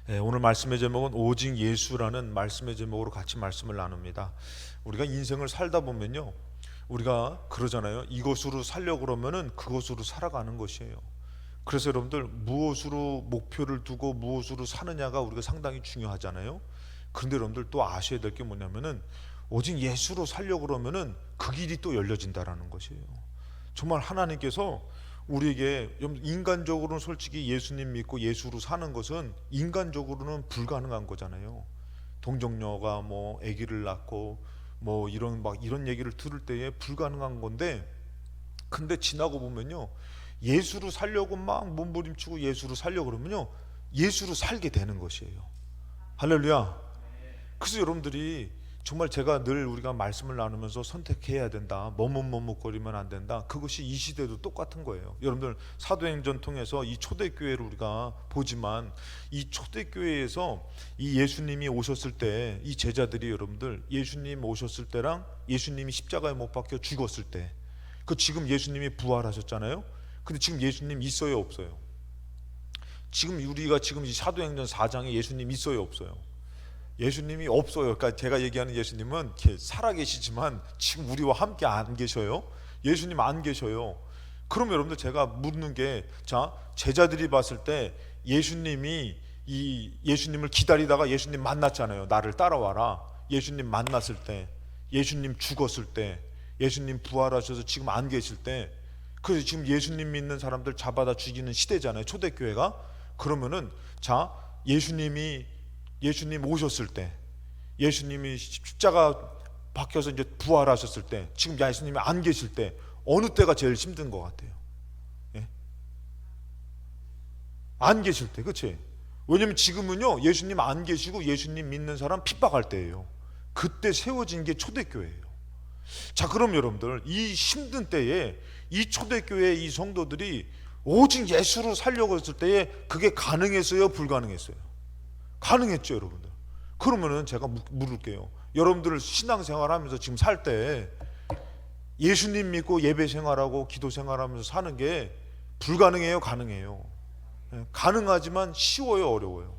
오늘 말씀의 제목은 오직 예수라는 말씀의 제목으로 같이 말씀을 나눕니다. 우리가 인생을 살다 보면요, 우리가 그러잖아요. 이것으로 살려고 그러면은 그것으로 살아가는 것이에요. 그래서 여러분들, 무엇으로 목표를 두고 무엇으로 사느냐가 우리가 상당히 중요하잖아요. 그런데 여러분들 또 아셔야 될 게 뭐냐면은, 오직 예수로 살려고 그러면은 그 길이 또 열려진다라는 것이에요. 정말 하나님께서 우리에게, 인간적으로는 솔직히 예수님 믿고 예수로 사는 것은 인간적으로는 불가능한 거잖아요. 동정녀가 뭐 아기를 낳고 뭐 이런 얘기를 들을 때에 불가능한 건데, 근데 지나고 보면요, 예수로 살려고 막 몸부림치고 예수로 살려고 그러면요, 예수로 살게 되는 것이에요. 할렐루야. 그래서 여러분들이 정말, 제가 늘 우리가 말씀을 나누면서 선택해야 된다, 머뭇머뭇거리면 안 된다, 그것이 이 시대도 똑같은 거예요. 여러분들, 사도행전 통해서 이 초대교회를 우리가 보지만, 이 초대교회에서 이 예수님이 오셨을 때, 이 제자들이, 여러분들, 예수님 오셨을 때랑 예수님이 십자가에 못 박혀 죽었을 때, 지금 예수님이 부활하셨잖아요. 근데 지금 예수님 있어요, 없어요? 지금 우리가 지금 이 사도행전 4장에 예수님 있어요, 없어요? 예수님이 없어요. 그러니까 제가 얘기하는 예수님은 살아계시지만 지금 우리와 함께 안 계셔요. 예수님 안 계셔요. 그럼 여러분들, 제가 묻는 게, 자, 제자들이 봤을 때 예수님이, 이 예수님을 기다리다가 예수님 만났잖아요. 나를 따라와라. 예수님 만났을 때, 예수님 죽었을 때, 예수님 부활하셔서 지금 안 계실 때, 그래서 지금 예수님 믿는 사람들 잡아다 죽이는 시대잖아요, 초대교회가. 그러면은, 자, 예수님 오셨을 때, 예수님이 십자가 박혀서 이제 부활하셨을 때, 지금 예수님이 안 계실 때, 어느 때가 제일 힘든 것 같아요? 예? 안 계실 때, 그치? 왜냐면 지금은요, 예수님 안 계시고 예수님 믿는 사람 핍박할 때예요. 그때 세워진 게 초대교회예요. 자, 그럼 여러분들, 이 힘든 때에 이 초대교회의 이 성도들이 오직 예수로 살려고 했을 때에 그게 가능했어요, 불가능했어요? 가능했죠, 여러분들. 그러면은 제가 물을게요. 여러분들 신앙생활 하면서 지금 살 때 예수님 믿고 예배 생활하고 기도 생활하면서 사는 게 불가능해요, 가능해요? 가능하지만 쉬워요, 어려워요?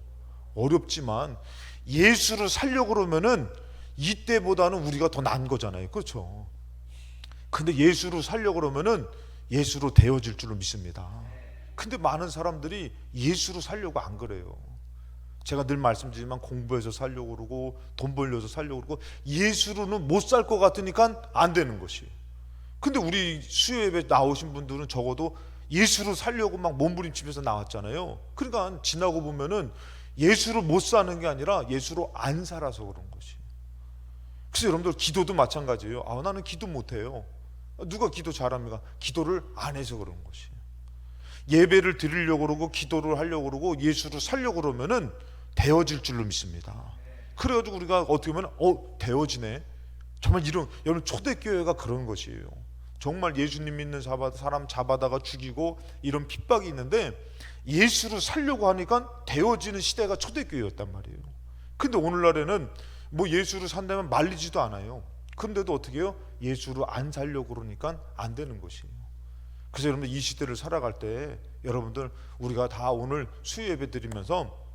어렵지만 예수를 살려고 그러면은 이때보다는 우리가 더 나은 거잖아요, 그렇죠? 근데 예수로 살려고 그러면은 예수로 되어질 줄로 믿습니다. 근데 많은 사람들이 예수로 살려고 안 그래요. 제가 늘 말씀드리지만, 공부해서 살려고 그러고 돈 벌려서 살려고 그러고 예수로는 못 살 것 같으니까 안 되는 것이. 근데 우리 수요예배 나오신 분들은 적어도 예수로 살려고 막 몸부림치면서 나왔잖아요. 그러니까 지나고 보면은 예수로 못 사는 게 아니라 예수로 안 살아서 그런 것이. 그래서 여러분들, 기도도 마찬가지예요. 나는 기도 못해요. 누가 기도 잘합니까? 기도를 안 해서 그런 것이. 예배를 드리려고 그러고 기도를 하려고 그러고 예수를 살려고 그러면은 되어질 줄로 믿습니다. 그래가지고 우리가 어떻게 보면 되어지네. 정말 여러분, 초대교회가 그런 것이에요. 정말 예수님 믿는 사람 잡아다가 죽이고 이런 핍박이 있는데, 예수를 살려고 하니까 되어지는 시대가 초대교회였단 말이에요. 근데 오늘날에는 뭐 예수를 산다면 말리지도 않아요. 근데도 어떻게 해요? 예수를 안 살려고 그러니까 안 되는 것이에요. 그래서 여러분들, 이 시대를 살아갈 때 여러분들, 우리가 다 오늘 수요 예배 드리면서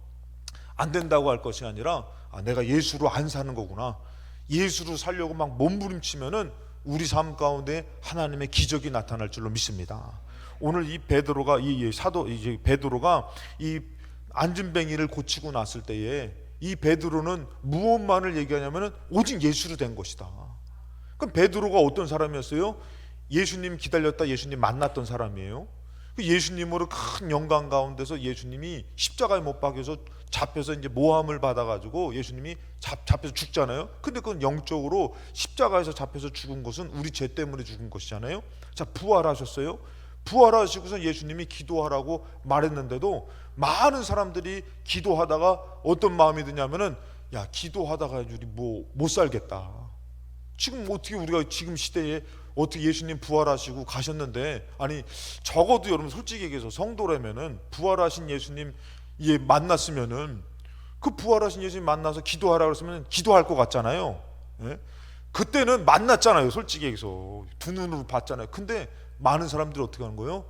안 된다고 할 것이 아니라, 내가 예수로 안 사는 거구나, 예수로 살려고 막 몸부림치면은 우리 삶 가운데 하나님의 기적이 나타날 줄로 믿습니다. 오늘 이 베드로가, 베드로가 이 안진뱅이를 고치고 났을 때에 이 베드로는 무엇만을 얘기하냐면은 오직 예수로 된 것이다. 그럼 베드로가 어떤 사람이었어요? 예수님 기다렸다 예수님 만났던 사람이에요. 예수님으로 큰 영광 가운데서 예수님이 십자가에 못 박혀서 잡혀서 이제 모함을 받아가지고 예수님이 잡혀서 죽잖아요. 근데 그건 영적으로 십자가에서 잡혀서 죽은 것은 우리 죄 때문에 죽은 것이잖아요. 자, 부활하셨어요. 부활하시고서 예수님이 기도하라고 말했는데도 많은 사람들이 기도하다가 어떤 마음이 드냐면은, 야, 기도하다가 우리 뭐 못 살겠다. 지금 어떻게 우리가 지금 시대에 어떻게 예수님 부활하시고 가셨는데, 아니 적어도 여러분 솔직히 얘기해서 성도라면은 부활하신 예수님 만났으면은, 그 부활하신 예수님 만나서 기도하라 그랬으면 기도할 것 같잖아요. 예? 그때는 만났잖아요, 솔직히 얘기해서 두 눈으로 봤잖아요. 근데 많은 사람들이 어떻게 하는 거예요?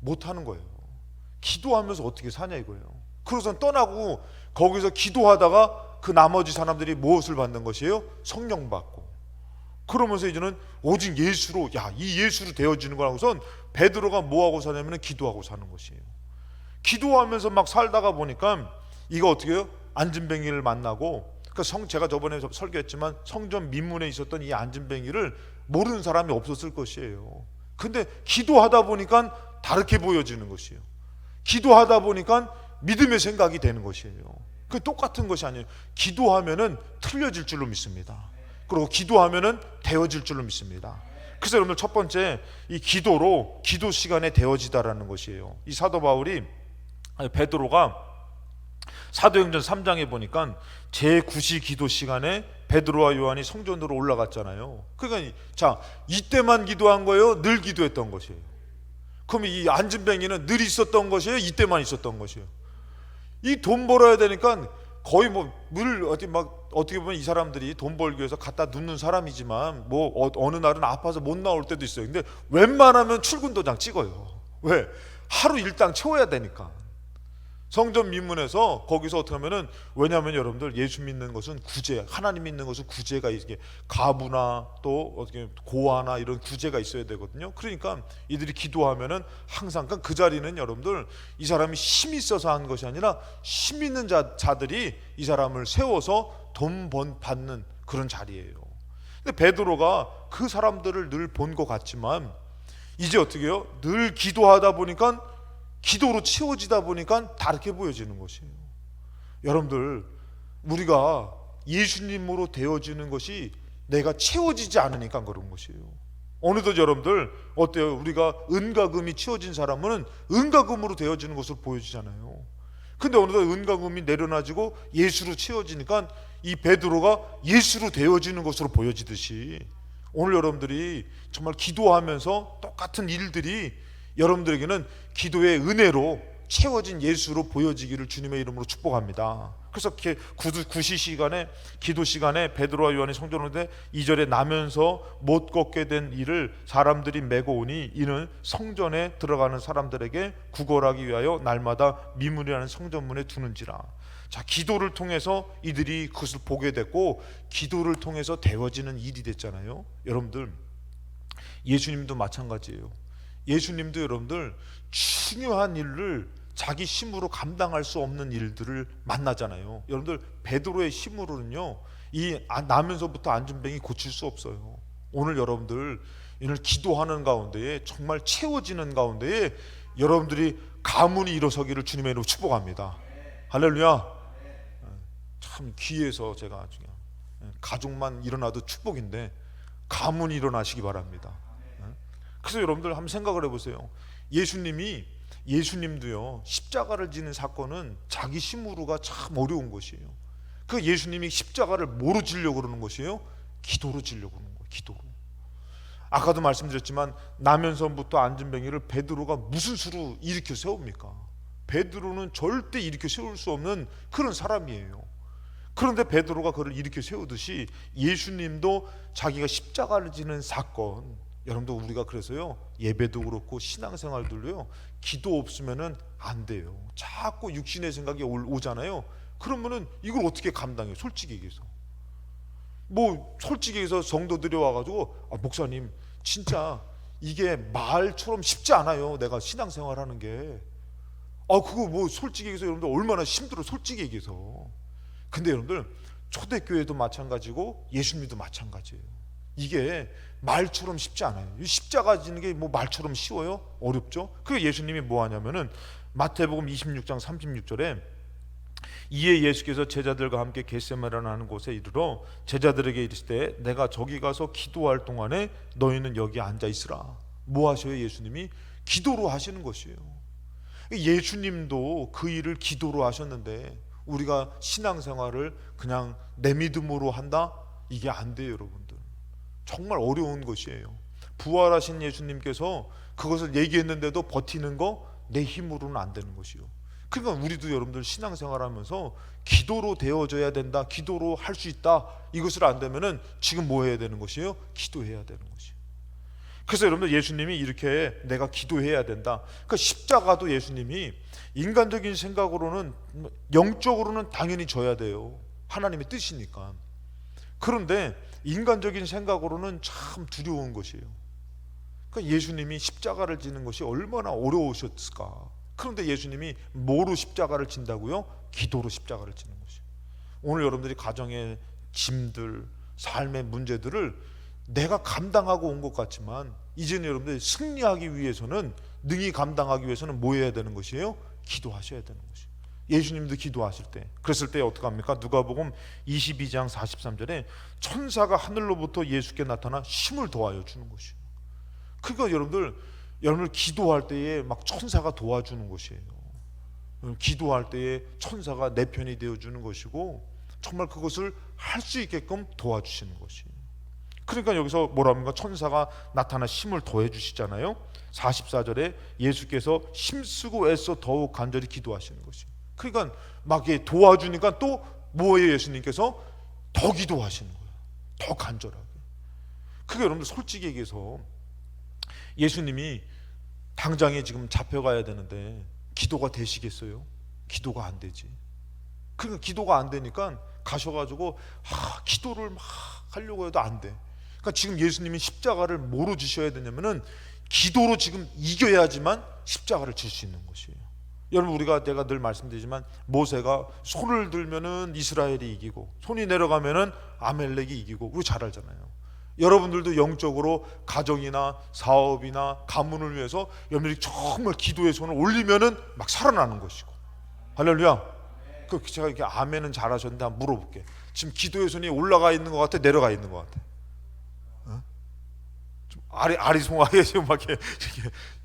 못 하는 거예요. 기도하면서 어떻게 사냐 이거예요. 그래서 떠나고 거기서 기도하다가 그 나머지 사람들이 무엇을 받는 것이에요? 성령 받고. 그러면서 이제는 오직 예수로, 이 예수로 되어지는 거라고선 베드로가 뭐하고 사냐면 기도하고 사는 것이에요. 기도하면서 막 살다가 보니까 이거 어떻게 해요? 안진뱅이를 만나고, 제가 저번에 설교했지만 성전 민문에 있었던 이 안진뱅이를 모르는 사람이 없었을 것이에요. 근데 기도하다 보니까 다르게 보여지는 것이에요. 기도하다 보니까 믿음의 생각이 되는 것이에요. 그 똑같은 것이 아니에요. 기도하면은 틀려질 줄로 믿습니다. 그리고 기도하면은 되어질 줄로 믿습니다. 그래서 여러분 첫 번째 이 기도로 기도 시간에 되어지다라는 것이에요. 이 사도 바울이 베드로가 사도행전 3장에 보니까 제9시 기도 시간에 베드로와 요한이 성전으로 올라갔잖아요. 그러니까 이때만 기도한 거예요? 늘 기도했던 것이에요? 그럼 이 안진뱅이는 늘 있었던 것이에요? 이때만 있었던 것이에요? 이 돈 벌어야 되니까 거의 늘 어떻게 보면 이 사람들이 돈 벌기 위해서 갖다 눕는 사람이지만 어느 날은 아파서 못 나올 때도 있어요. 근데 웬만하면 출근 도장 찍어요. 왜? 하루 일당 채워야 되니까. 성전 민문에서 거기서 어떻게 하면은, 왜냐하면 여러분들 예수 믿는 것은 구제, 하나님 믿는 것은 구제가 이게 가부나 또 어떻게 고아나 이런 구제가 있어야 되거든요. 그러니까 이들이 기도하면은 항상 그 자리는 여러분들 이 사람이 힘이 있어서 한 것이 아니라 힘 있는 자들이 이 사람을 세워서 돈 받는 그런 자리예요. 근데 베드로가 그 사람들을 늘 본 것 같지만 이제 어떻게 해요? 늘 기도하다 보니까, 기도로 채워지다 보니까 다르게 보여지는 것이에요. 여러분들, 우리가 예수님으로 되어지는 것이 내가 채워지지 않으니까 그런 것이에요. 어느덧 여러분들 어때요? 우리가 은과 금이 채워진 사람은 은과 금으로 되어지는 것으로 보여지잖아요. 근데 어느덧 은과 금이 내려놔지고 예수로 채워지니까 이 베드로가 예수로 되어지는 것으로 보여지듯이, 오늘 여러분들이 정말 기도하면서 똑같은 일들이 여러분들에게는 기도의 은혜로 채워진 예수로 보여지기를 주님의 이름으로 축복합니다. 그래서 9시 시간에, 기도 시간에 베드로와 요한이 성전에 오는데 2절에 나면서 못 걷게 된 이를 사람들이 메고 오니 이는 성전에 들어가는 사람들에게 구걸하기 위하여 날마다 미문이라는 성전문에 두는지라. 기도를 통해서 이들이 그것을 보게 됐고, 기도를 통해서 되어지는 일이 됐잖아요. 여러분들, 예수님도 마찬가지예요. 예수님도 여러분들 중요한 일을 자기 힘으로 감당할 수 없는 일들을 만나잖아요. 여러분들, 베드로의 힘으로는요 이 나면서부터 안진뱅이 고칠 수 없어요. 오늘 여러분들 오늘 기도하는 가운데에 정말 채워지는 가운데에 여러분들이 가문이 일어서기를 주님의 이름으로 축복합니다. 할렐루야. 참 귀해서 제가 가족만 일어나도 축복인데 가문이 일어나시기 바랍니다. 그래서 여러분들 한번 생각을 해보세요. 예수님도요 십자가를 지는 사건은 자기 힘으로가 참 어려운 것이에요. 그 예수님이 십자가를 뭐로 지려고 그러는 것이에요? 기도로 지려고 그러는 거예요. 기도로. 아까도 말씀드렸지만 나면서부터 안진뱅이를 베드로가 무슨 수로 일으켜 세웁니까? 베드로는 절대 일으켜 세울 수 없는 그런 사람이에요. 그런데 베드로가 그를 일으켜 세우듯이 예수님도 자기가 십자가를 지는 사건, 여러분들 우리가 그래서요 예배도 그렇고 신앙생활들도요 기도 없으면은 안 돼요. 자꾸 육신의 생각이 오잖아요. 그러면은 이걸 어떻게 감당해요? 솔직히 얘기해서 솔직히 얘기해서 성도들이 와가지고 목사님 진짜 이게 말처럼 쉽지 않아요. 내가 신앙생활하는 게 그거 솔직히 얘기해서 여러분들 얼마나 힘들어, 솔직히 얘기해서. 근데 여러분들 초대교회도 마찬가지고 예수님도 마찬가지예요. 이게 말처럼 쉽지 않아요. 십자가 지는 게 말처럼 쉬워요? 어렵죠? 그 예수님이 뭐 하냐면은 마태복음 26장 36절에 이에 예수께서 제자들과 함께 겟세마네라는 곳에 이르러 제자들에게 이르시되 내가 저기 가서 기도할 동안에 너희는 여기 앉아 있으라. 뭐 하셔요? 예수님이 기도로 하시는 것이에요. 예수님도 그 일을 기도로 하셨는데 우리가 신앙생활을 그냥 내 믿음으로 한다? 이게 안 돼요, 여러분들. 정말 어려운 것이에요. 부활하신 예수님께서 그것을 얘기했는데도 버티는 거 내 힘으로는 안 되는 것이요. 그러니까 우리도 여러분들 신앙생활하면서 기도로 되어져야 된다, 기도로 할 수 있다, 이것을 안 되면은 지금 뭐 해야 되는 것이에요? 기도해야 되는 것이에요. 그래서 여러분들 예수님이 이렇게 내가 기도해야 된다. 그러니까 십자가도 예수님이 인간적인 생각으로는 영적으로는 당연히 져야 돼요. 하나님의 뜻이니까. 그런데 인간적인 생각으로는 참 두려운 것이에요. 그러니까 예수님이 십자가를 지는 것이 얼마나 어려우셨을까. 그런데 예수님이 뭐로 십자가를 진다고요? 기도로 십자가를 지는 것이에요. 오늘 여러분들이 가정의 짐들, 삶의 문제들을 내가 감당하고 온 것 같지만 이제는 여러분들이 승리하기 위해서는, 능히 감당하기 위해서는 뭐 해야 되는 것이에요? 기도하셔야 되는 것이에요. 예수님도 기도하실 때, 그랬을 때 어떻게 합니까? 누가복음 22장 43절에 천사가 하늘로부터 예수께 나타나 힘을 더하여 주는 것이에요. 그러니까 여러분들 기도할 때에 막 천사가 도와주는 것이에요. 기도할 때에 천사가 내 편이 되어주는 것이고, 정말 그것을 할 수 있게끔 도와주시는 것이에요. 그러니까 여기서 뭐라 합니까? 천사가 나타나 힘을 더해 주시잖아요. 44절에 예수께서 힘쓰고 애써 더욱 간절히 기도하시는 것이에요. 그러니까 막 도와주니까 또 뭐예요? 예수님께서 더 기도하시는 거예요. 더 간절하게. 그게 여러분들 솔직히 얘기해서 예수님이 당장에 지금 잡혀가야 되는데 기도가 되시겠어요? 기도가 안 되지. 그러니까 기도가 안 되니까 가셔가지고 기도를 막 하려고 해도 안 돼. 그러니까 지금 예수님이 십자가를 뭐로 지셔야 되냐면은 기도로 지금 이겨야지만 십자가를 질 수 있는 것이에요. 여러분, 내가 늘 말씀드리지만 모세가 손을 들면은 이스라엘이 이기고 손이 내려가면은 아멜렉이 이기고, 우리 잘 알잖아요. 여러분들도 영적으로 가정이나 사업이나 가문을 위해서 여러분들이 정말 기도의 손을 올리면은 막 살아나는 것이고. 할렐루야. 제가 이렇게 아멘은 잘하셨는데 한번 물어볼게. 지금 기도의 손이 올라가 있는 것 같아, 내려가 있는 것 같아? 좀 아리송하게 지금 막 이렇게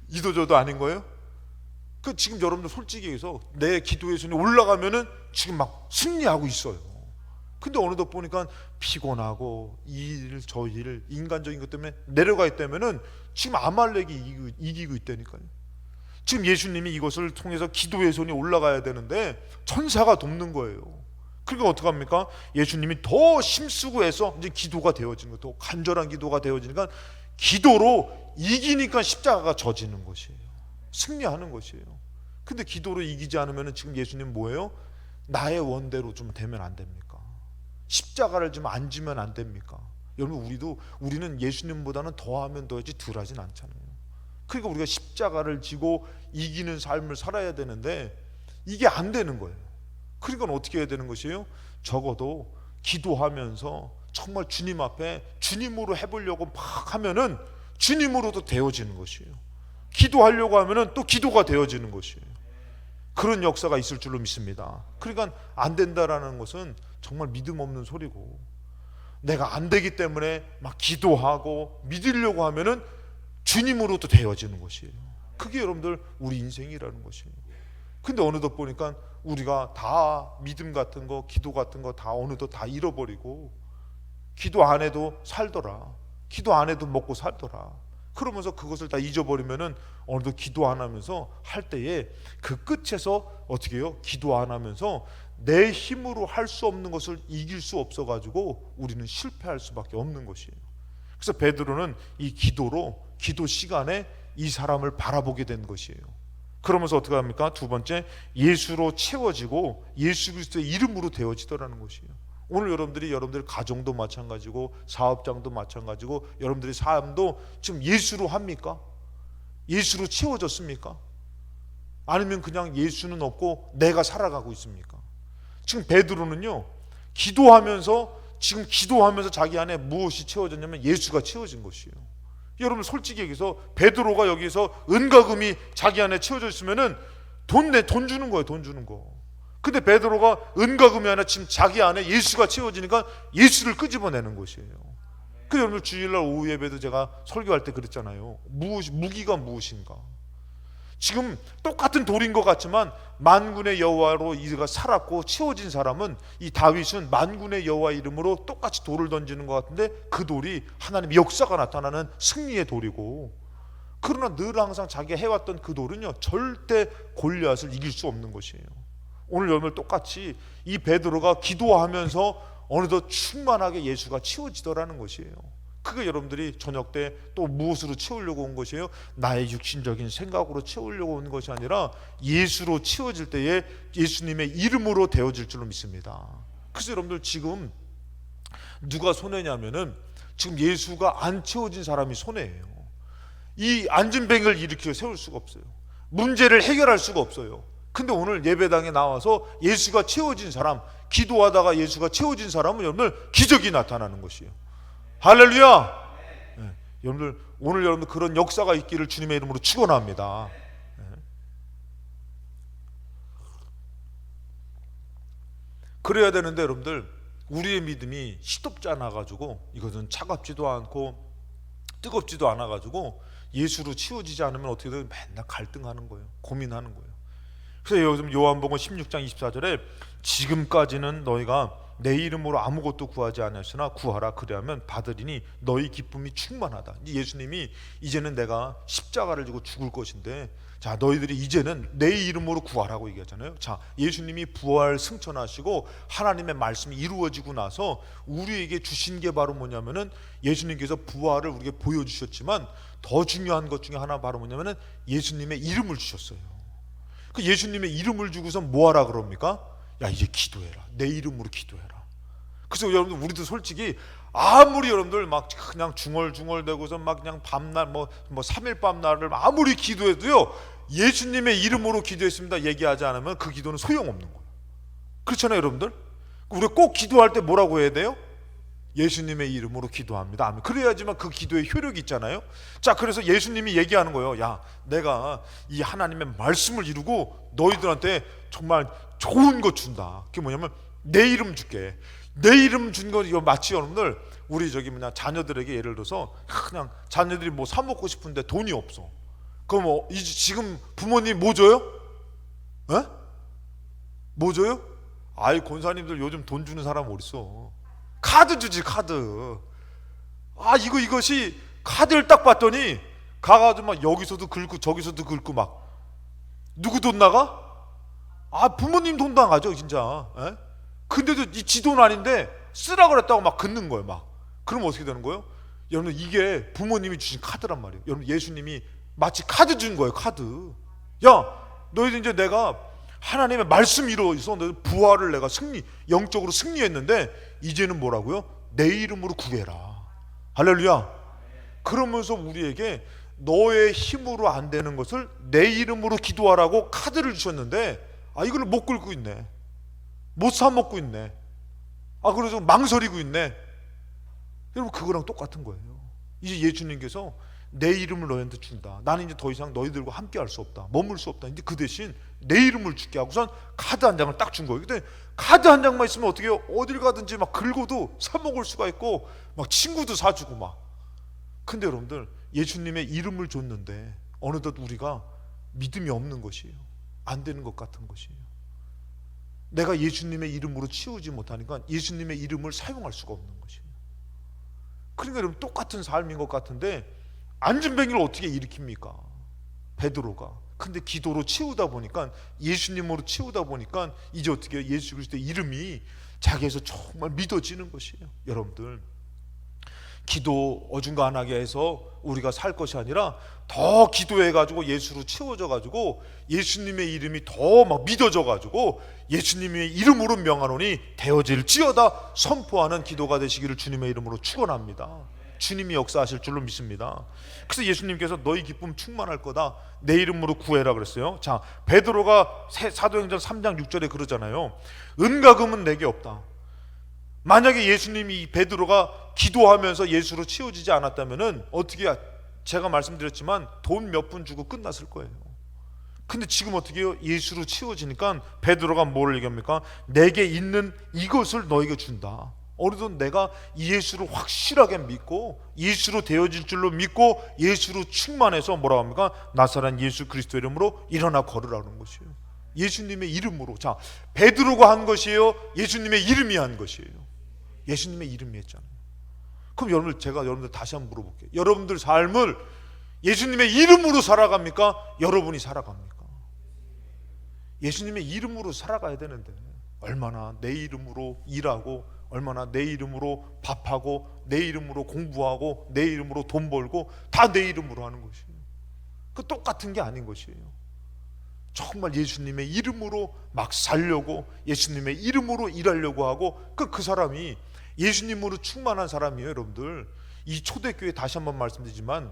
이도저도 아닌 거예요? 지금 여러분들 솔직히 얘기해서 내 기도의 손이 올라가면은 지금 막 승리하고 있어요. 근데 어느덧 보니까 피곤하고 이 일 저 일 인간적인 것 때문에 내려가 있다면은 지금 아말렉이 이기고 있다니까요. 지금 예수님이 이것을 통해서 기도의 손이 올라가야 되는데 천사가 돕는 거예요. 그러니까 어떡합니까? 예수님이 더 힘쓰고 해서 이제 기도가 되어지는 거예요. 더 간절한 기도가 되어지니까 기도로 이기니까 십자가가 져지는 것이에요. 승리하는 것이에요. 근데 기도로 이기지 않으면 지금 예수님 뭐예요? 나의 원대로 좀 되면 안 됩니까? 십자가를 좀 안 지면 안 됩니까? 여러분, 우리는 예수님보다는 더하면 더하지 덜하진 않잖아요. 그러니까 우리가 십자가를 지고 이기는 삶을 살아야 되는데 이게 안 되는 거예요. 그러니까 어떻게 해야 되는 것이에요? 적어도 기도하면서 정말 주님 앞에 주님으로 해보려고 막 하면은 주님으로도 되어지는 것이에요. 기도하려고 하면은 또 기도가 되어지는 것이에요. 그런 역사가 있을 줄로 믿습니다. 그러니까 안 된다라는 것은 정말 믿음 없는 소리고, 내가 안 되기 때문에 막 기도하고 믿으려고 하면은 주님으로도 되어지는 것이에요. 그게 여러분들 우리 인생이라는 것이에요. 근데 어느덧 보니까 우리가 다 믿음 같은 거, 기도 같은 거 다 어느덧 다 잃어버리고, 기도 안 해도 살더라, 기도 안 해도 먹고 살더라, 그러면서 그것을 다 잊어버리면은 어느덧 기도 안 하면서 할 때에 그 끝에서 어떻게 해요? 기도 안 하면서 내 힘으로 할 수 없는 것을 이길 수 없어가지고 우리는 실패할 수밖에 없는 것이에요. 그래서 베드로는 이 기도로, 기도 시간에 이 사람을 바라보게 된 것이에요. 그러면서 어떻게 합니까? 두 번째, 예수로 채워지고 예수 그리스도의 이름으로 되어지더라는 것이에요. 오늘 여러분들 가정도 마찬가지고 사업장도 마찬가지고 여러분들의 삶도 지금 예수로 합니까? 예수로 채워졌습니까? 아니면 그냥 예수는 없고 내가 살아가고 있습니까? 지금 베드로는요, 기도하면서 자기 안에 무엇이 채워졌냐면 예수가 채워진 것이에요. 여러분, 솔직히 얘기해서 베드로가 여기서 은과 금이 자기 안에 채워져 있으면은 돈 주는 거예요. 돈 주는 거. 근데 베드로가 은과 금이 아니라 지금 자기 안에 예수가 채워지니까 예수를 끄집어내는 것이에요. 그 여러분, 주일날 오후 예배도 제가 설교할 때 그랬잖아요. 무기가 무엇인가? 지금 똑같은 돌인 것 같지만 만군의 여호와로 이가 살았고 채워진 사람은, 이 다윗은 만군의 여호와 이름으로 똑같이 돌을 던지는 것 같은데 그 돌이 하나님의 역사가 나타나는 승리의 돌이고, 그러나 늘 항상 자기가 해왔던 그 돌은요, 절대 골리앗을 이길 수 없는 것이에요. 오늘 여러분 똑같이 이 베드로가 기도하면서 어느덧 충만하게 예수가 채워지더라는 것이에요. 그게 여러분들이 저녁 때 또 무엇으로 채우려고 온 것이에요? 나의 육신적인 생각으로 채우려고 온 것이 아니라 예수로 채워질 때에 예수님의 이름으로 되어질 줄로 믿습니다. 그래서 여러분들 지금 누가 손해냐면은 지금 예수가 안 채워진 사람이 손해예요. 이 안진뱅이를 일으켜 세울 수가 없어요. 문제를 해결할 수가 없어요. 근데 오늘 예배당에 나와서 예수가 채워진 사람, 기도하다가 예수가 채워진 사람은 여러분들 기적이 나타나는 것이에요. 할렐루야. 네. 여러분들 오늘 여러분들 그런 역사가 있기를 주님의 이름으로 축원합니다. 네. 그래야 되는데 여러분들 우리의 믿음이 시덥지 않아 가지고 이것은 차갑지도 않고 뜨겁지도 않아 가지고 예수로 치워지지 않으면 어떻게 돼요? 맨날 갈등하는 거예요. 고민하는 거예요. 그래서 요즘 요한복음 16장 24절에 지금까지는 너희가 내 이름으로 아무것도 구하지 않았으나 구하라 그리하면 받으리니 너희 기쁨이 충만하다. 예수님이 이제는 내가 십자가를 지고 죽을 것인데 자 너희들이 이제는 내 이름으로 구하라고 얘기하잖아요. 자 예수님이 부활 승천하시고 하나님의 말씀이 이루어지고 나서 우리에게 주신 게 바로 뭐냐면은 예수님께서 부활을 우리에게 보여주셨지만 더 중요한 것 중에 하나 바로 뭐냐면은 예수님의 이름을 주셨어요. 그 예수님의 이름을 주고서 뭐하라 그럽니까? 야 이제 기도해라. 내 이름으로 기도해라. 그래서 여러분들 우리도 솔직히 아무리 여러분들 막 그냥 중얼중얼대고서 막 그냥 밤날 뭐 3일 밤날을 아무리 기도해도요 예수님의 이름으로 기도했습니다 얘기하지 않으면 그 기도는 소용없는 거예요. 그렇잖아요 여러분들. 우리가 꼭 기도할 때 뭐라고 해야 돼요? 예수님의 이름으로 기도합니다. 아멘. 그래야지만 그 기도의 효력이 있잖아요. 자 그래서 예수님이 얘기하는 거예요. 야 내가 이 하나님의 말씀을 이루고 너희들한테 정말 좋은 거 준다. 그게 뭐냐면 내 이름 줄게. 내 이름 준 거 이거 마치 여러분들 우리 저기 뭐냐 자녀들에게 예를 들어서 그냥 자녀들이 뭐 사 먹고 싶은데 돈이 없어. 그럼 뭐 지금 부모님 뭐 줘요? 에? 뭐 줘요? 아이 권사님들 요즘 돈 주는 사람 어딨어? 카드 주지 카드. 아 이것이 카드를 딱 봤더니 가가지고 막 여기서도 긁고 저기서도 긁고 막 누구 돈 나가? 아 부모님 돈 나가죠 진짜. 에? 근데도 이 지 돈 아닌데 쓰라 그랬다고 막 긋는 거예요 막. 그럼 어떻게 되는 거예요? 여러분 이게 부모님이 주신 카드란 말이에요. 여러분 예수님이 마치 카드 준 거예요 카드. 야 너희들 이제 내가 하나님의 말씀 이루어서 너희 부활을 내가 영적으로 승리했는데 이제는 뭐라고요? 내 이름으로 구해라. 할렐루야. 그러면서 우리에게 너의 힘으로 안 되는 것을 내 이름으로 기도하라고 카드를 주셨는데 아 이걸 못 긁고 있네. 못 사 먹고 있네. 아 그래서 망설이고 있네. 여러분 그거랑 똑같은 거예요. 이제 예수님께서 내 이름을 너희한테 준다. 나는 이제 더 이상 너희들과 함께 할 수 없다. 머물 수 없다. 근데 그 대신 내 이름을 줄게 하고선 카드 한 장을 딱 준 거예요. 근데 카드 한 장만 있으면 어떻게 해요? 어딜 가든지 막 긁어도 사 먹을 수가 있고 막 친구도 사주고 막. 근데 여러분들 예수님의 이름을 줬는데 어느덧 우리가 믿음이 없는 것이에요. 안 되는 것 같은 것이에요. 내가 예수님의 이름으로 치우지 못하니까 예수님의 이름을 사용할 수가 없는 것이에요. 그러니까 여러분 똑같은 삶인 것 같은데 안진뱅이를 어떻게 일으킵니까? 베드로가. 근데 기도로 치우다 보니까 예수님으로 치우다 보니까 이제 어떻게 해요? 예수 그리스도의 이름이 자기에서 정말 믿어지는 것이에요. 여러분들 기도 어중간하게 해서 우리가 살 것이 아니라 더 기도해가지고 예수로 채워져가지고 예수님의 이름이 더 막 믿어져가지고 예수님의 이름으로 명하노니 되어질지어다 선포하는 기도가 되시기를 주님의 이름으로 축원합니다. 주님이 역사하실 줄로 믿습니다. 그래서 예수님께서 너희 기쁨 충만할 거다. 내 이름으로 구해라 그랬어요. 자 베드로가 사도행전 3장 6절에 그러잖아요. 은과 금은 내게 없다. 만약에 예수님이 베드로가 기도하면서 예수로 치워지지 않았다면은 어떻게 제가 말씀드렸지만 돈 몇 푼 주고 끝났을 거예요. 근데 지금 어떻게 해요? 예수로 치워지니까 베드로가 뭘 얘기합니까? 내게 있는 이것을 너에게 준다. 어느덧 내가 예수를 확실하게 믿고 예수로 되어질 줄로 믿고 예수로 충만해서 뭐라고 합니까? 나사렛 예수 그리스도 이름으로 일어나 걸으라는 것이에요. 예수님의 이름으로. 자 베드로가 한 것이에요? 예수님의 이름이 한 것이에요? 예수님의 이름이 했잖아요. 그럼 여러분들 제가 여러분들 다시 한번 물어볼게요. 여러분들 삶을 예수님의 이름으로 살아갑니까? 여러분이 살아갑니까? 예수님의 이름으로 살아가야 되는데 얼마나 내 이름으로 일하고 얼마나 내 이름으로 밥하고 내 이름으로 공부하고 내 이름으로 돈 벌고 다 내 이름으로 하는 것이에요. 그 똑같은 게 아닌 것이에요. 정말 예수님의 이름으로 막 살려고, 예수님의 이름으로 일하려고 하고, 그 사람이 예수님으로 충만한 사람이에요. 여러분들, 이 초대교회 다시 한번 말씀드리지만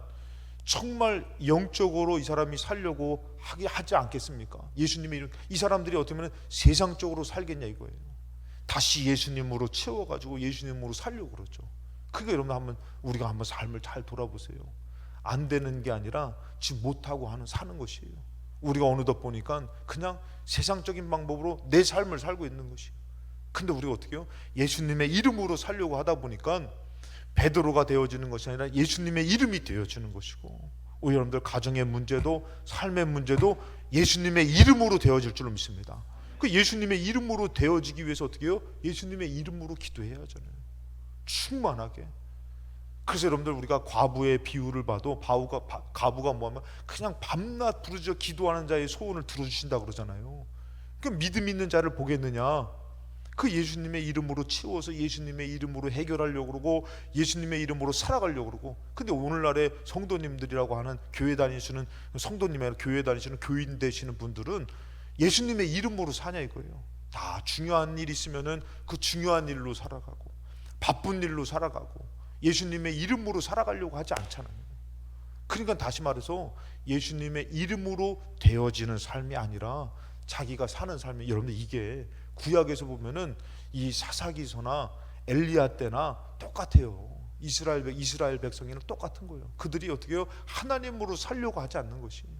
정말 영적으로 이 사람이 살려고 하지 않겠습니까? 예수님의 이름, 이 사람들이 어떻게 보면 세상적으로 살겠냐 이거예요. 다시 예수님으로 채워가지고 예수님으로 살려고 그러죠. 그게 여러분 우리가 한번 삶을 잘 돌아보세요. 안 되는 게 아니라 지금 못하고 사는 것이에요. 우리가 어느덧 보니까 그냥 세상적인 방법으로 내 삶을 살고 있는 것이에요. 근데 우리가 어떻게 해요? 예수님의 이름으로 살려고 하다 보니까 베드로가 되어지는 것이 아니라 예수님의 이름이 되어지는 것이고, 우리 여러분들 가정의 문제도 삶의 문제도 예수님의 이름으로 되어질 줄로 믿습니다. 그 예수님의 이름으로 되어지기 위해서 어떻게 해요? 예수님의 이름으로 기도해야 하잖아요. 충만하게. 그래서 여러분들 우리가 과부의 비유를 봐도 과부가 뭐하면 그냥 밤낮 부르짖어 기도하는 자의 소원을 들어주신다고 그러잖아요. 그 믿음 있는 자를 보겠느냐? 그 예수님의 이름으로 치워서 예수님의 이름으로 해결하려고 그러고 예수님의 이름으로 살아가려고 그러고. 근데 오늘날의 성도님들이라고 하는 교회 다니시는 성도님이 아니라 교회 다니시는 교인 되시는 분들은 예수님의 이름으로 사냐 이거예요. 다 중요한 일 있으면은 그 중요한 일로 살아가고 바쁜 일로 살아가고 예수님의 이름으로 살아가려고 하지 않잖아요. 그러니까 다시 말해서 예수님의 이름으로 되어지는 삶이 아니라 자기가 사는 삶이, 여러분들 이게 구약에서 보면은 이 사사기서나 엘리야 때나 똑같아요. 이스라엘 백성에는 똑같은 거예요. 그들이 어떻게 해요? 하나님으로 살려고 하지 않는 것이에요.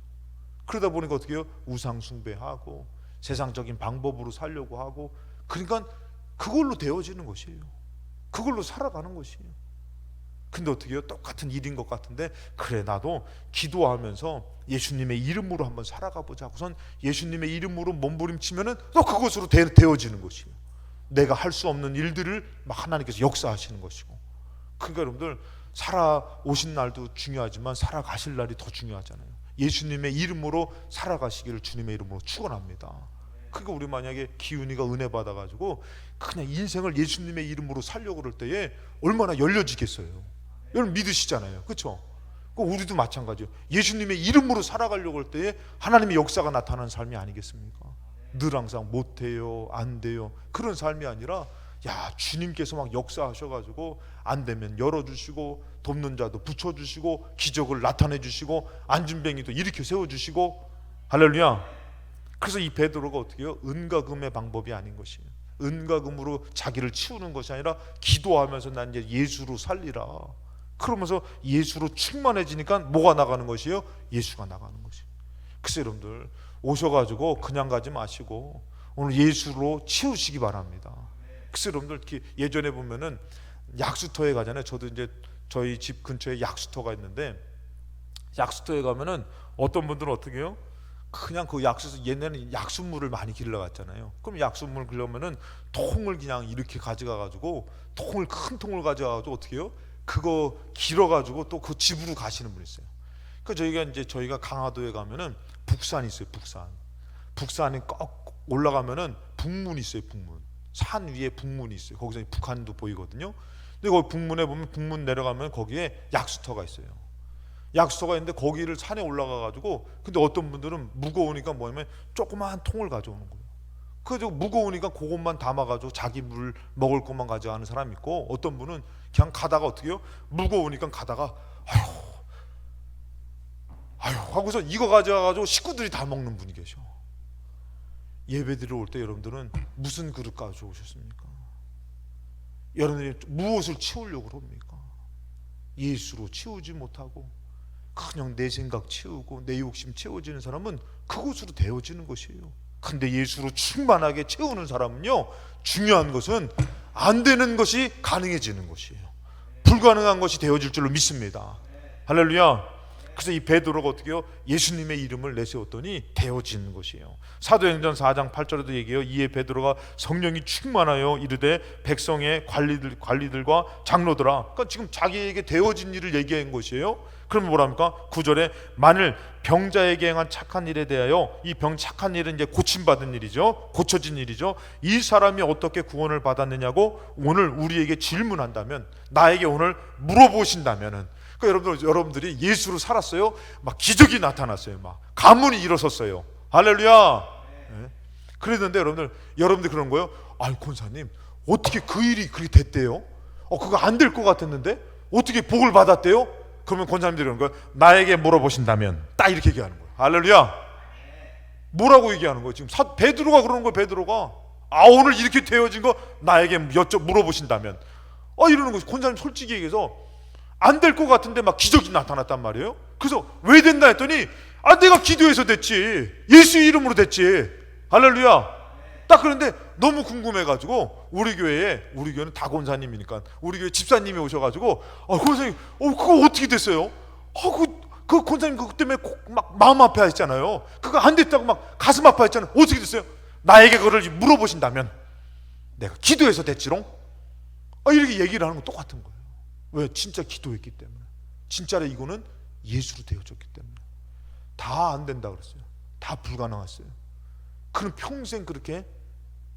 그러다 보니까 어떻게 해요? 우상 숭배하고 세상적인 방법으로 살려고 하고, 그러니까 그걸로 되어지는 것이에요. 그걸로 살아가는 것이에요. 근데 어떻게 해요? 똑같은 일인 것 같은데, 그래 나도 기도하면서 예수님의 이름으로 한번 살아가 보자. 우선 예수님의 이름으로 몸부림치면은 또 그것으로 되어지는 것이에요. 내가 할 수 없는 일들을 막 하나님께서 역사하시는 것이고. 그러니까 여러분들 살아오신 날도 중요하지만 살아가실 날이 더 중요하잖아요. 예수님의 이름으로 살아가시기를 주님의 이름으로 축원합니다. 그러니까 우리 만약에 기훈이가 은혜 받아가지고 그냥 인생을 예수님의 이름으로 살려고 그럴 때에 얼마나 열려지겠어요. 여러분 믿으시잖아요. 그렇죠? 우리도 마찬가지예요. 예수님의 이름으로 살아가려고 할 때에 하나님의 역사가 나타나는 삶이 아니겠습니까? 늘 항상 못해요, 안 돼요, 그런 삶이 아니라 주님께서 막 역사하셔가지고 안 되면 열어주시고 돕는 자도 붙여주시고 기적을 나타내주시고 안진뱅이도 일으켜 세워주시고. 할렐루야. 그래서 이 베드로가 어떻게 해요? 은과 금의 방법이 아닌 것이에요. 은과 금으로 자기를 치우는 것이 아니라 기도하면서 난 이제 예수로 살리라. 그러면서 예수로 충만해지니까 뭐가 나가는 것이에요? 예수가 나가는 것이에요. 그래서 여러분들 오셔가지고 그냥 가지 마시고 오늘 예수로 치우시기 바랍니다. 그래서 여러분들 예전에 보면은 약수터에 가잖아요. 저도 이제 저희 집 근처에 약수터가 있는데, 약수터에 가면은 어떤 분들은 어떻게 해요? 그냥 그 옛날에는 약수물을 많이 길러 갔잖아요. 그럼 약수물 길려면은 통을 그냥 이렇게 가져가가지고 큰 통을 가져가가지고 어떻게 해요? 그거 길어가지고 또 그 집으로 가시는 분이 있어요. 그러니까 저희가 강화도에 가면은 북산이 있어요. 북산에 꼭 올라가면은 북문이 있어요. 산 위에 북문이 있어요. 거기서 북한도 보이거든요. 근데 거기 북문에 보면 북문 내려가면 거기에 약수터가 있어요. 약수터가 있는데 거기를 산에 올라가가지고, 근데 어떤 분들은 무거우니까 뭐냐면 조그마한 통을 가져오는 거예요. 그래서 무거우니까 그것만 담아가지고 자기 물 먹을 것만 가져가는 사람이 있고, 어떤 분은 그냥 가다가 어떻게 해요? 무거우니까 가다가 아유 하고서 이거 가져가가지고 식구들이 다 먹는 분이 계셔. 예배 드리러 올 때 여러분들은 무슨 그릇 가져오셨습니까? 여러분들이 무엇을 치우려고 합니까? 예수로 치우지 못하고 그냥 내 생각 채우고 내 욕심 채워지는 사람은 그것으로 되어지는 것이에요. 근데 예수로 충만하게 채우는 사람은요, 중요한 것은 안 되는 것이 가능해지는 것이에요. 불가능한 것이 되어질 줄로 믿습니다. 할렐루야. 그래서 이 베드로가 어떻게 해요? 예수님의 이름을 내세웠더니 되어지는 것이에요. 사도행전 4장 8절에도 얘기해요. 이에 베드로가 성령이 충만하여 이르되 백성의 관리들과 장로들아, 그러니까 지금 자기에게 되어진 일을 얘기한 것이에요. 그러면 뭐랍니까? 9절에 만일 병자에게 행한 착한 일에 대하여, 이 병 착한 일은 이제 고침받은 일이죠. 고쳐진 일이죠. 이 사람이 어떻게 구원을 받았느냐고 오늘 우리에게 질문한다면, 나에게 오늘 물어보신다면은, 그러니까 여러분들이 예수로 살았어요. 막 기적이 나타났어요. 막 가문이 일어섰어요. 할렐루야. 네. 그랬는데 여러분들 그런 거예요. 아이 권사님, 어떻게 그 일이 그렇게 됐대요? 그거 안 될 것 같았는데 어떻게 복을 받았대요? 그러면 권사님들이 그런 거예요. 나에게 물어보신다면, 딱 이렇게 얘기하는 거예요. 할렐루야. 뭐라고 얘기하는 거예요? 지금 베드로가 그러는 거예요. 베드로가 오늘 이렇게 되어진 거 나에게 물어보신다면, 이러는 거예요. 권사님 솔직히 얘기해서 안 될 것 같은데 막 기적이 나타났단 말이에요. 그래서 왜 된다 했더니 내가 기도해서 됐지, 예수 이름으로 됐지. 할렐루야. 딱 그런데 너무 궁금해가지고 우리 교회는 다 권사님이니까 우리 교회 집사님이 오셔가지고 권사님 그거 어떻게 됐어요? 그 권사님 그것 때문에 막 마음 아파했잖아요. 그거 안 됐다고 막 가슴 아파했잖아요. 어떻게 됐어요? 나에게 그걸 물어보신다면 내가 기도해서 됐지롱. 이렇게 얘기를 하는 건 똑같은 거예요. 왜? 진짜 기도했기 때문에. 진짜로 이거는 예수로 되어졌기 때문에. 다 안 된다 그랬어요. 다 불가능했어요. 그는 평생 그렇게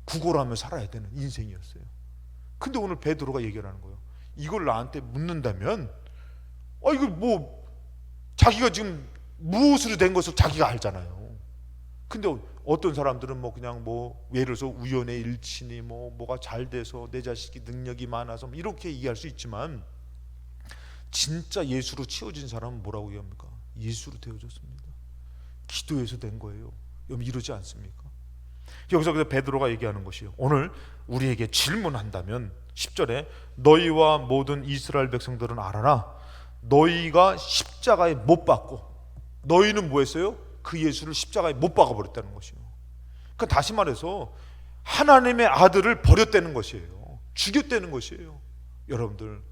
구걸하며 살아야 되는 인생이었어요. 근데 오늘 베드로가 얘기를 하는 거예요. 이걸 나한테 묻는다면 이거 뭐 자기가 지금 무엇으로 된 것을 자기가 알잖아요. 근데 어떤 사람들은 그냥 예를 들어서 우연의 일치니 뭐가 잘 돼서 내 자식이 능력이 많아서 이렇게 얘기할 수 있지만, 진짜 예수로 치워진 사람은 뭐라고 얘기합니까? 예수로 되어졌습니다. 기도해서 된 거예요. 여러분 이러지 않습니까? 여기서 베드로가 얘기하는 것이요, 오늘 우리에게 질문한다면 10절에 너희와 모든 이스라엘 백성들은 알아라. 너희가 십자가에 못 박고, 너희는 뭐 했어요? 그 예수를 십자가에 못 박아버렸다는 것이요. 그러니까 다시 말해서 하나님의 아들을 버렸다는 것이에요. 죽였다는 것이에요. 여러분들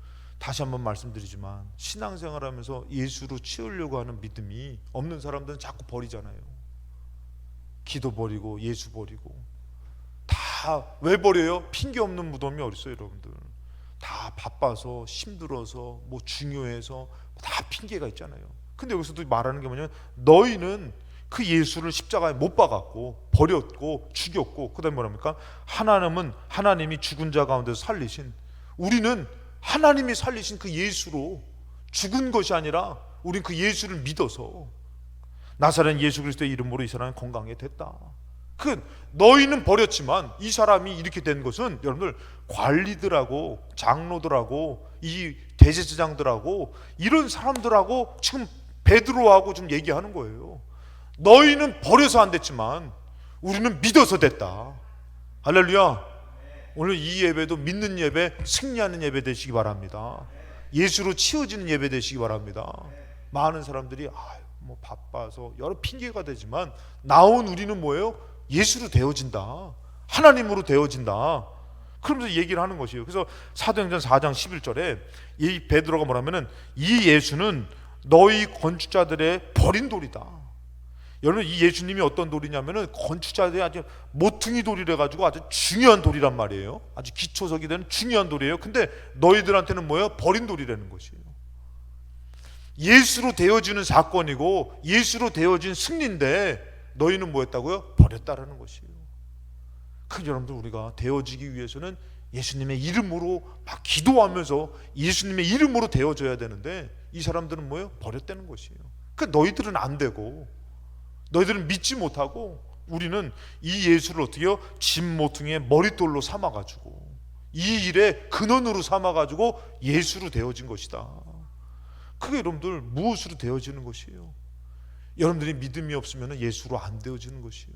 다시 한번 말씀드리지만 신앙생활하면서 예수로 치우려고 하는 믿음이 없는 사람들은 자꾸 버리잖아요. 기도 버리고 예수 버리고. 다 왜 버려요? 핑계 없는 무덤이 어딨어요 여러분들. 다 바빠서 힘들어서 중요해서 다 핑계가 있잖아요. 근데 여기서도 말하는 게 뭐냐면, 너희는 그 예수를 십자가에 못 박았고 버렸고 죽였고, 그 다음에 뭐랍니까? 하나님이 죽은 자 가운데서 살리신, 우리는 하나님이 살리신 그 예수로 죽은 것이 아니라 우린 그 예수를 믿어서 나사렛 예수 그리스도의 이름으로 이 사람이 건강하게 됐다. 너희는 버렸지만 이 사람이 이렇게 된 것은 여러분들 관리들하고 장로들하고 이 대제사장들하고 이런 사람들하고 지금 베드로하고 좀 얘기하는 거예요. 너희는 버려서 안 됐지만 우리는 믿어서 됐다. 할렐루야. 오늘 이 예배도 믿는 예배, 승리하는 예배 되시기 바랍니다. 예수로 치워지는 예배 되시기 바랍니다. 많은 사람들이 바빠서 여러 핑계가 되지만 나온 우리는 뭐예요? 예수로 되어진다. 하나님으로 되어진다. 그러면서 얘기를 하는 것이에요. 그래서 사도행전 4장 11절에 이 베드로가 뭐라면은, 이 예수는 너희 건축자들의 버린 돌이다. 여러분 이 예수님이 어떤 돌이냐면은 건축자들의 아주 모퉁이 돌이래 가지고 아주 중요한 돌이란 말이에요. 아주 기초석이 되는 중요한 돌이에요. 근데 너희들한테는 뭐예요? 버린 돌이라는 것이에요. 예수로 되어지는 사건이고 예수로 되어진 승리인데 너희는 뭐 했다고요? 버렸다라는 것이에요. 그러니까 여러분들 우리가 되어지기 위해서는 예수님의 이름으로 막 기도하면서 예수님의 이름으로 되어져야 되는데 이 사람들은 뭐예요? 버렸다는 것이에요. 그러니까 너희들은 안 되고 너희들은 믿지 못하고 우리는 이 예수를 어떻게 해요? 짐 모퉁이의 머릿돌로 삼아가지고 이 일의 근원으로 삼아가지고 예수로 되어진 것이다. 그게 여러분들 무엇으로 되어지는 것이에요? 여러분들이 믿음이 없으면 예수로 안 되어지는 것이에요.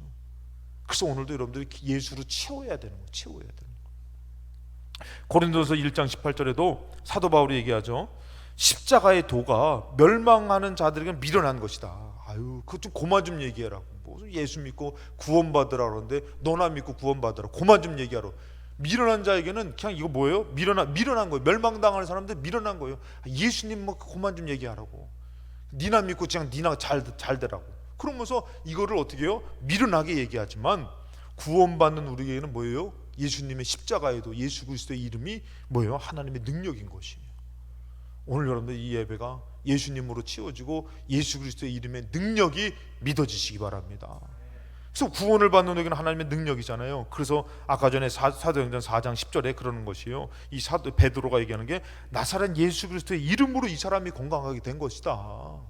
그래서 오늘도 여러분들이 예수로 채워야 되는 거예요. 채워야 되는 거예요. 고린도서 1장 18절에도 사도 바울이 얘기하죠. 십자가의 도가 멸망하는 자들에게 미련한 것이다. 그거 좀 그만 좀 얘기해라. 예수 믿고 구원받으라 그러는데 너나 믿고 구원받으라. 그만 좀 얘기하라. 미련한 자에게는 그냥 이거 뭐예요? 미련한 거예요. 멸망당하는 사람들 미련한 거예요. 예수님 그만 좀 얘기하라고. 니나 믿고 그냥 니나 잘 되라고. 그러면서 이거를 어떻게 해요? 미련하게 얘기하지만 구원받는 우리에게는 뭐예요? 예수님의 십자가에도 예수 그리스도의 이름이 뭐예요? 하나님의 능력인 것이에요. 오늘 여러분들 이 예배가 예수님으로 치워지고 예수 그리스도의 이름의 능력이 믿어지시기 바랍니다. 그래서 구원을 받는 우리에게는 하나님의 능력이잖아요. 그래서 아까 전에 사도행전 4장 10절에 그러는 것이요, 이 사도 베드로가 얘기하는 게 나사렛 예수 그리스도의 이름으로 이 사람이 건강하게 된 것이다.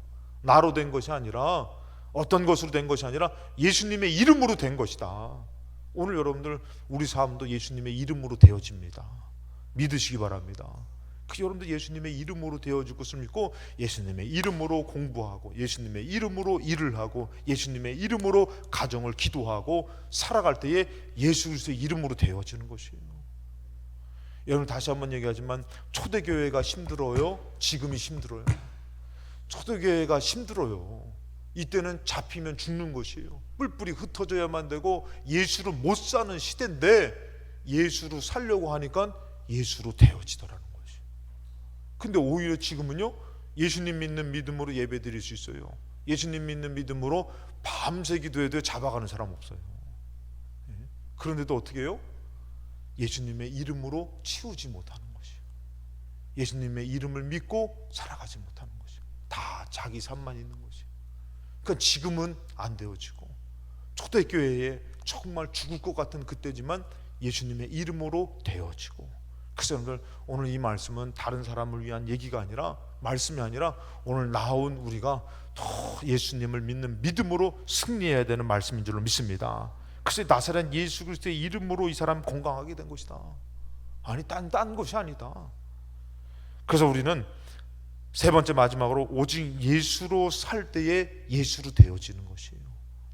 나로 된 것이 아니라, 어떤 것으로 된 것이 아니라 예수님의 이름으로 된 것이다. 오늘 여러분들 우리 삶도 예수님의 이름으로 되어집니다. 믿으시기 바랍니다. 그 여러분들 예수님의 이름으로 되어질 것을 믿고 예수님의 이름으로 공부하고 예수님의 이름으로 일을 하고 예수님의 이름으로 가정을 기도하고 살아갈 때에 예수 그리스도의 이름으로 되어지는 것이에요. 여러분 다시 한번 얘기하지만 초대교회가 힘들어요? 지금이 힘들어요? 초대교회가 힘들어요. 이때는 잡히면 죽는 것이에요. 뿔뿔이 흩어져야만 되고 예수를 못 사는 시대인데 예수로 살려고 하니까 예수로 되어지더라는 거예요. 근데 오히려 지금은요, 예수님 믿는 믿음으로 예배 드릴 수 있어요. 예수님 믿는 믿음으로 밤새 기도해도 잡아가는 사람 없어요. 그런데도 어떻게 해요? 예수님의 이름으로 치우지 못하는 것이에요. 예수님의 이름을 믿고 살아가지 못하는 것이에요. 다 자기 삶만 있는 것이에요. 그러니까 지금은 안 되어지고, 초대교회에 정말 죽을 것 같은 그때지만 예수님의 이름으로 되어지고. 그래서 여러분들 오늘 이 말씀은 다른 사람을 위한 얘기가 아니라, 말씀이 아니라 오늘 나온 우리가 더 예수님을 믿는 믿음으로 승리해야 되는 말씀인 줄로 믿습니다. 그래서 나사렛 예수 그리스도의 이름으로 이 사람 건강하게 된 것이다. 아니 딴 것이 아니다. 그래서 우리는 세 번째 마지막으로 오직 예수로 살 때에 예수로 되어지는 것이에요.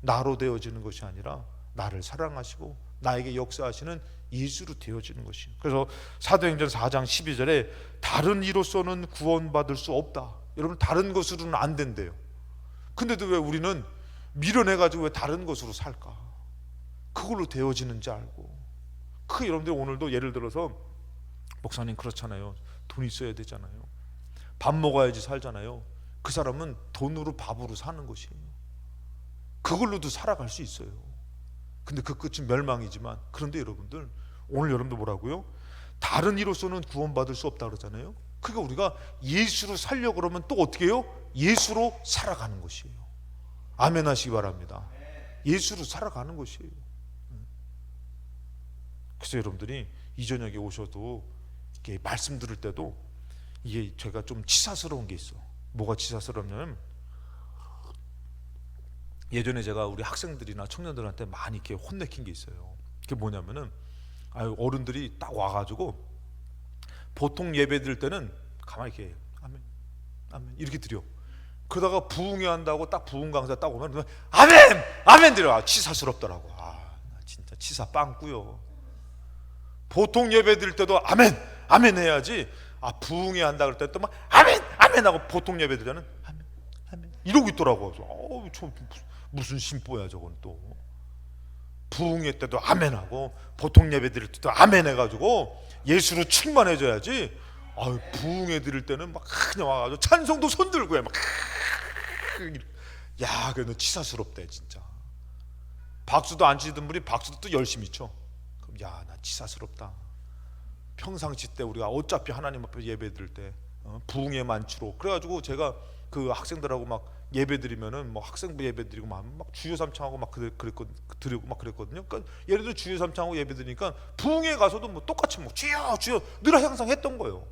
나로 되어지는 것이 아니라 나를 사랑하시고 나에게 역사하시는 예수로 되어지는 것이에요. 그래서 사도행전 4장 12절에 다른 이로서는 구원받을 수 없다. 여러분 다른 것으로는 안 된대요. 근데도 왜 우리는 밀어내가지고 왜 다른 것으로 살까? 그걸로 되어지는지 알고. 그 여러분들 오늘도 예를 들어서 목사님 그렇잖아요. 돈 있어야 되잖아요. 밥 먹어야지 살잖아요. 그 사람은 돈으로 밥으로 사는 것이에요. 그걸로도 살아갈 수 있어요. 근데 그 끝은 멸망이지만, 그런데 여러분들 오늘 여러분들 뭐라고요? 다른 이로서는 구원받을 수 없다 그러잖아요. 그러니까 우리가 예수로 살려고 그러면 또 어떻게 해요? 예수로 살아가는 것이에요. 아멘 하시기 바랍니다. 예수로 살아가는 것이에요. 그래서 여러분들이 이 저녁에 오셔도 이렇게 말씀 들을 때도 이게 제가 좀 치사스러운 게 있어. 뭐가 치사스럽냐면, 예전에 제가 우리 학생들이나 청년들한테 많이 이렇게 혼내킨 게 있어요. 그게 뭐냐면은, 어른들이 딱 와가지고 보통 예배 드릴 때는 가만히 이렇게 아멘, 아멘 이렇게 드려. 그러다가 부흥회 한다고 딱 부흥 강사 딱 오면 아멘, 아멘 드려. 치사스럽더라고. 진짜 치사 빵꾸요. 보통 예배 드릴 때도 아멘, 아멘 해야지. 부흥회 한다 그럴 때 또 막 아멘, 아멘 하고 보통 예배 드릴 때는 아멘, 아멘 이러고 있더라고. 저 무슨 심보야 저건. 또 부흥회 때도 아멘 하고 보통 예배 드릴 때도 아멘 해가지고 예수로 충만해져야지. 부흥회 드릴 때는 막 그냥 와가지고 찬송도 손 들고 해 막. 야, 그래도 치사스럽대 진짜. 박수도 안 치던 분이 박수도 또 열심히 쳐. 그럼 야, 나 치사스럽다. 평상시 때 우리가 어차피 하나님 앞에 예배 드릴 때 부흥회 만추로 그래가지고 제가 그 학생들하고 막 예배 드리면은 뭐 학생부 예배 드리고 막 주여 삼창하고 막 드리고 막 그랬거든요. 그러니까 예를 들어 주여 삼창하고 예배 드리니까 부흥회 가서도 뭐 똑같이 뭐 주여 주여 늘 항상 했던 거예요.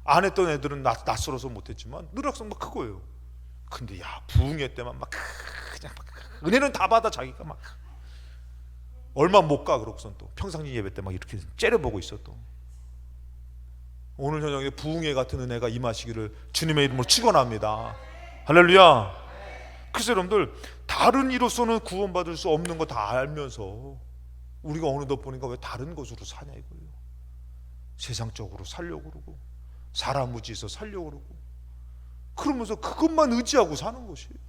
안 했던 애들은 낯설어서 못했지만 늘 항상 막 그거예요. 근데 야, 부흥회 때만 막 그냥 막 은혜는 다 받아 자기가 막 얼마 못 가. 그러고선 또 평상시 예배 때 막 이렇게 째려보고 있어. 또 오늘 저녁에 부흥회 같은 은혜가 임하시기를 주님의 이름으로 축원합니다. 할렐루야. 그래서 여러분들 다른 이로서는 구원받을 수 없는 거 다 알면서 우리가 어느덧 보니까 왜 다른 것으로 사냐 이거예요. 세상적으로 살려고 그러고 사람 의지해서 살려고 그러고 그러면서 그것만 의지하고 사는 것이에요.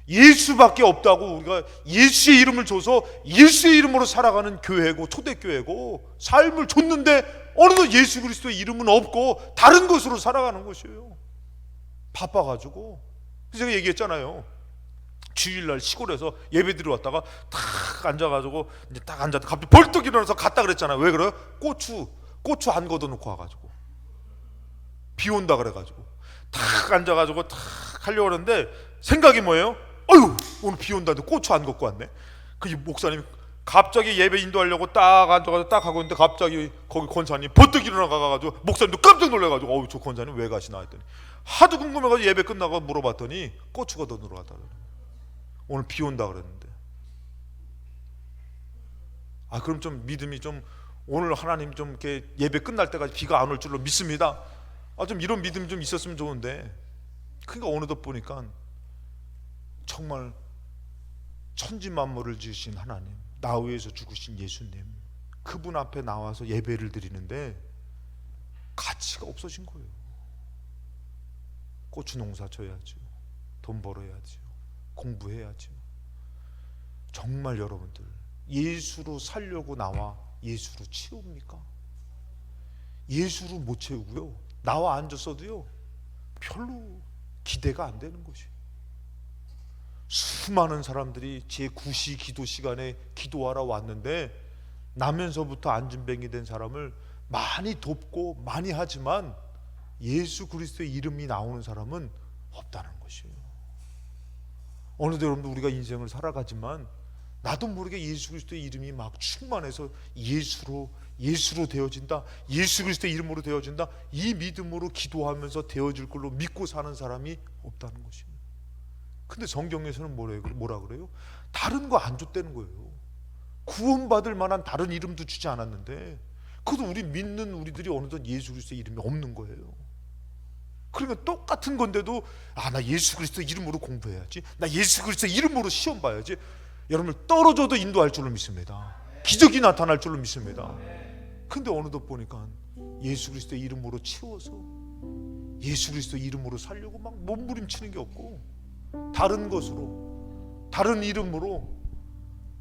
예수밖에 없다고 우리가 예수의 이름을 줘서 예수의 이름으로 살아가는 교회고 초대교회고 삶을 줬는데 어느덧 예수 그리스도의 이름은 없고 다른 것으로 살아가는 것이에요. 바빠가지고 그래서 제가 얘기했잖아요. 주일날 시골에서 예배 드려왔다가 탁 앉아가지고 이제 딱 앉았다 갑자기 벌떡 일어나서 갔다 그랬잖아요. 왜 그래요? 고추 안 걷어놓고 와가지고 비 온다 그래가지고 탁 앉아가지고 탁 하려고 하는데 생각이 뭐예요? 어휴, 오늘 비 온다는데 고추 안 걷고 왔네. 그 목사님이 갑자기 예배 인도하려고 딱 앉아가지고 딱 하고 있는데 갑자기 거기 권사님 벌떡 일어나가가지고 목사님도 깜짝 놀래가지고 어우, 저 권사님 왜 가시나 했더니 하도 궁금해가지고 예배 끝나고 물어봤더니 고추 걷어놓으러 갔다 그래요. 오늘 비 온다 그랬는데. 그럼 좀 믿음이 좀 오늘 하나님 좀 이렇게 예배 끝날 때까지 비가 안 올 줄로 믿습니다. 좀 이런 믿음이 좀 있었으면 좋은데. 그러니까 어느덧 보니까 정말 천지 만물을 지으신 하나님, 나 위해서 죽으신 예수님, 그분 앞에 나와서 예배를 드리는데 가치가 없어진 거예요. 고추 농사 져야죠, 돈 벌어야죠, 공부해야죠. 정말 여러분들 예수로 살려고 나와 예수로 채웁니까? 예수로 못 채우고요, 나와 앉았어도요 별로 기대가 안 되는 것이에요. 수많은 사람들이 제9시 기도 시간에 기도하러 왔는데 나면서부터 안진뱅이 된 사람을 많이 돕고 많이 하지만 예수 그리스도의 이름이 나오는 사람은 없다는 것이에요. 어느덧 여러분들 우리가 인생을 살아가지만 나도 모르게 예수 그리스도의 이름이 막 충만해서 예수로 되어진다, 예수 그리스도의 이름으로 되어진다, 이 믿음으로 기도하면서 되어질 걸로 믿고 사는 사람이 없다는 것입니다. 근데 성경에서는 뭐라 그래요? 다른 거 안 줬다는 거예요. 구원받을 만한 다른 이름도 주지 않았는데 그것도 우리 믿는 우리들이 어느덧 예수 그리스도의 이름이 없는 거예요. 그러니까 똑같은 건데도 나 예수 그리스도 이름으로 공부해야지, 나 예수 그리스도 이름으로 시험 봐야지. 여러분 떨어져도 인도할 줄로 믿습니다. 기적이 나타날 줄로 믿습니다. 근데 어느덧 보니까 예수 그리스도의 이름으로 채워서 예수 그리스도의 이름으로 살려고 막 몸부림치는 게 없고 다른 것으로, 다른 이름으로,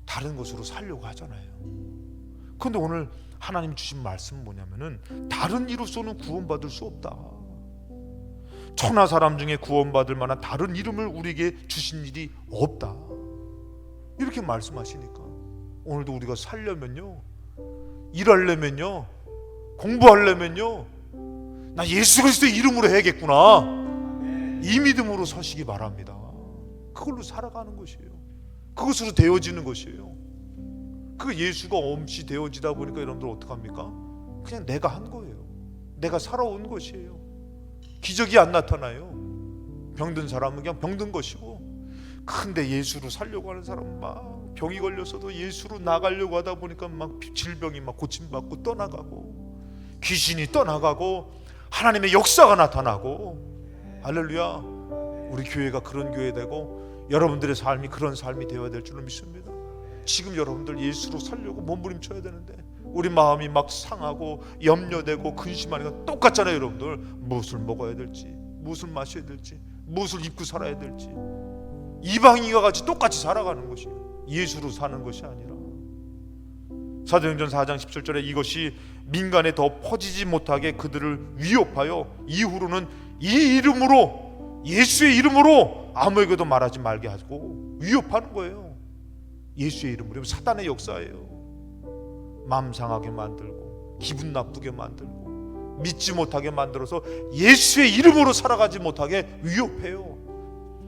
다른 것으로 살려고 하잖아요. 근데 오늘 하나님 주신 말씀은 뭐냐면은 다른 이로서는 구원받을 수 없다. 천하 사람 중에 구원받을 만한 다른 이름을 우리에게 주신 일이 없다, 이렇게 말씀하시니까 오늘도 우리가 살려면요, 일하려면요, 공부하려면요, 나 예수 그리스도의 이름으로 해야겠구나, 이 믿음으로 서시기 바랍니다. 그걸로 살아가는 것이에요. 그것으로 되어지는 것이에요. 그 예수가 없이 되어지다 보니까 여러분들 어떡합니까? 그냥 내가 한 거예요. 내가 살아온 것이에요. 기적이 안 나타나요. 병든 사람은 그냥 병든 것이고, 근데 예수로 살려고 하는 사람은 막 병이 걸렸어도 예수로 나가려고 하다 보니까 막 질병이 막 고침받고 떠나가고 귀신이 떠나가고 하나님의 역사가 나타나고, 할렐루야. 우리 교회가 그런 교회 되고 여러분들의 삶이 그런 삶이 되어야 될 줄로 믿습니다. 지금 여러분들 예수로 살려고 몸부림쳐야 되는데 우리 마음이 막 상하고 염려되고 근심하니까 똑같잖아요. 여러분들 무엇을 먹어야 될지, 무엇을 마셔야 될지, 무엇을 입고 살아야 될지 이방인과 같이 똑같이 살아가는 것이 예수로 사는 것이 아니라, 사도행전 4장 17절에 이것이 민간에 더 퍼지지 못하게 그들을 위협하여 이후로는 이 이름으로, 예수의 이름으로 아무에게도 말하지 말게 하고 위협하는 거예요. 예수의 이름으로. 사단의 역사예요. 마음 상하게 만들고 기분 나쁘게 만들고 믿지 못하게 만들어서 예수의 이름으로 살아가지 못하게 위협해요.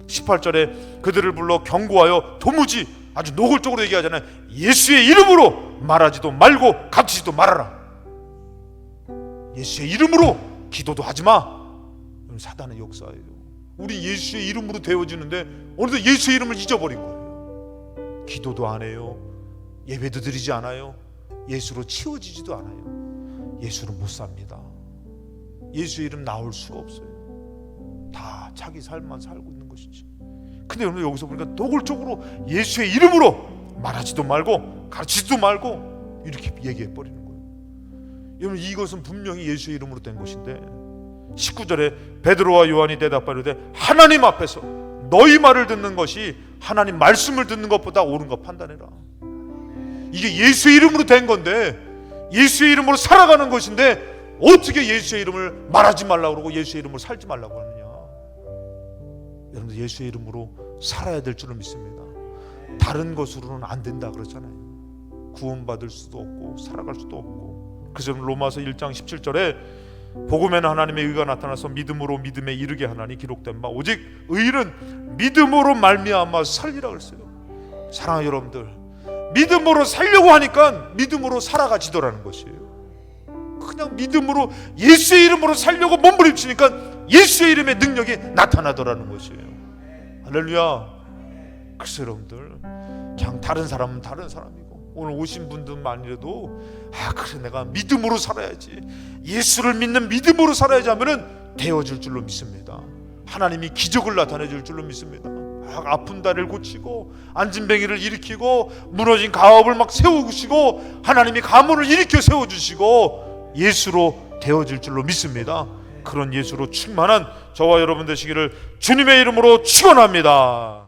18절에 그들을 불러 경고하여 도무지, 아주 노골적으로 얘기하잖아요. 예수의 이름으로 말하지도 말고 갚지도 말아라. 예수의 이름으로 기도도 하지마. 사단의 역사예요. 우리 예수의 이름으로 되어지는데 어느덧 예수의 이름을 잊어버린 거예요. 기도도 안 해요. 예배도 드리지 않아요. 예수로 치워지지도 않아요. 예수로 못 삽니다. 예수의 이름 나올 수가 없어요. 다 자기 삶만 살고 있는 것이지. 근데 오늘 여기서 보니까 노골적으로 예수의 이름으로 말하지도 말고 가르치지도 말고 이렇게 얘기해 버리는 거예요. 여러분, 이것은 분명히 예수의 이름으로 된 것인데 19절에 베드로와 요한이 대답하려되 하나님 앞에서 너희 말을 듣는 것이 하나님 말씀을 듣는 것보다 옳은 것 판단해라. 이게 예수의 이름으로 된 건데, 예수의 이름으로 살아가는 것인데 어떻게 예수의 이름을 말하지 말라고 그러고 예수의 이름으로 살지 말라고 하느냐. 여러분들 예수의 이름으로 살아야 될 줄로 믿습니다. 다른 것으로는 안 된다 그러잖아요. 구원받을 수도 없고 살아갈 수도 없고. 그래서 로마서 1장 17절에 복음에는 하나님의 의가 나타나서 믿음으로 믿음에 이르게 하나니 기록된 바 오직 의인은 믿음으로 말미암아 살리라 그랬어요. 사랑하는 여러분들, 믿음으로 살려고 하니까 믿음으로 살아가지더라는 것이에요. 그냥 믿음으로 예수의 이름으로 살려고 몸부림치니까 예수의 이름의 능력이 나타나더라는 것이에요. 할렐루야. 그래서 여러분들, 그냥 다른 사람은 다른 사람이고, 오늘 오신 분들만이라도 그래 내가 믿음으로 살아야지, 예수를 믿는 믿음으로 살아야지 하면은 되어질 줄로 믿습니다. 하나님이 기적을 나타내 줄 줄로 믿습니다. 아픈 다리를 고치고 앉은 뱅이를 일으키고 무너진 가업을 막 세우시고 하나님이 가문을 일으켜 세워주시고 예수로 되어질 줄로 믿습니다. 그런 예수로 충만한 저와 여러분 되시기를 주님의 이름으로 축원합니다.